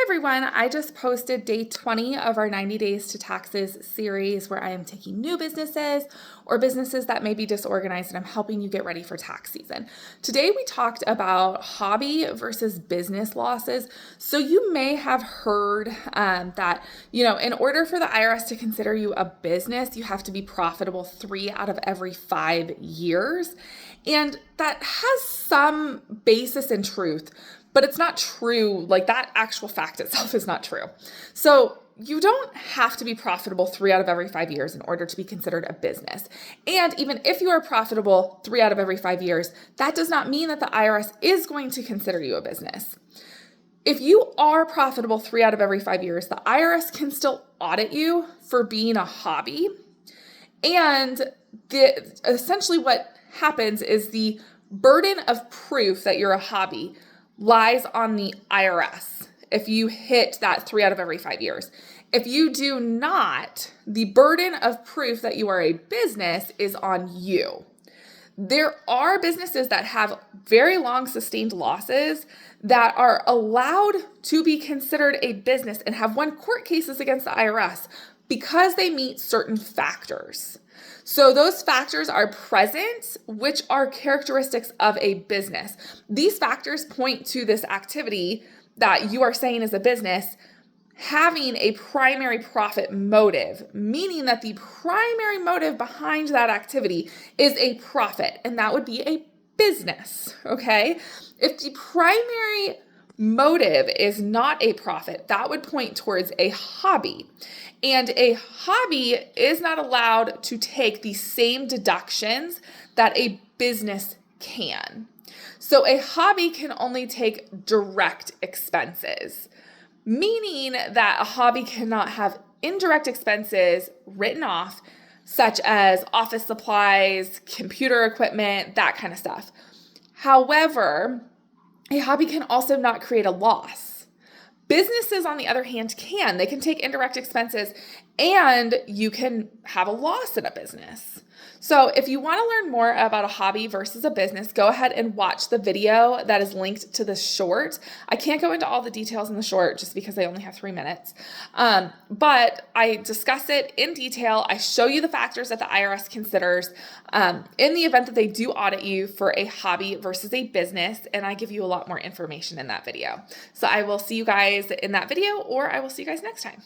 everyone, I just posted day 20 of our 90 Days to Taxes series where I am taking new businesses or businesses that may be disorganized and I'm helping you get ready for tax season. Today we talked about hobby versus business losses. So you may have heard that, in order for the IRS to consider you a business, you have to be profitable 3 out of every 5 years. And that has some basis in truth, but it's not true. Like that actual fact itself is not true. So you don't have to be profitable 3 out of every 5 years in order to be considered a business. And even if you are profitable 3 out of every 5 years, that does not mean that the IRS is going to consider you a business. If you are profitable 3 out of every 5 years, the IRS can still audit you for being a hobby. And essentially what happens is the burden of proof that you're a hobby lies on the IRS if you hit that 3 out of every 5 years. If you do not, the burden of proof that you are a business is on you. There are businesses that have very long sustained losses that are allowed to be considered a business and have won court cases against the IRS because they meet certain factors. So those factors are present, which are characteristics of a business. These factors point to this activity that you are saying is a business having a primary profit motive, meaning that the primary motive behind that activity is a profit, and that would be a business, okay? If the primary motive is not a profit, that would point towards a hobby. And a hobby is not allowed to take the same deductions that a business can. So a hobby can only take direct expenses, meaning that a hobby cannot have indirect expenses written off, such as office supplies, computer equipment, that kind of stuff. However, a hobby can also not create a loss. Businesses, on the other hand, can. They can take indirect expenses and you can have a loss in a business. So if you want to learn more about a hobby versus a business, go ahead and watch the video that is linked to the short. I can't go into all the details in the short just because I only have 3 minutes. But I discuss it in detail. I show you the factors that the IRS considers in the event that they do audit you for a hobby versus a business. And I give you a lot more information in that video. So I will see you guys in that video, or I will see you guys next time.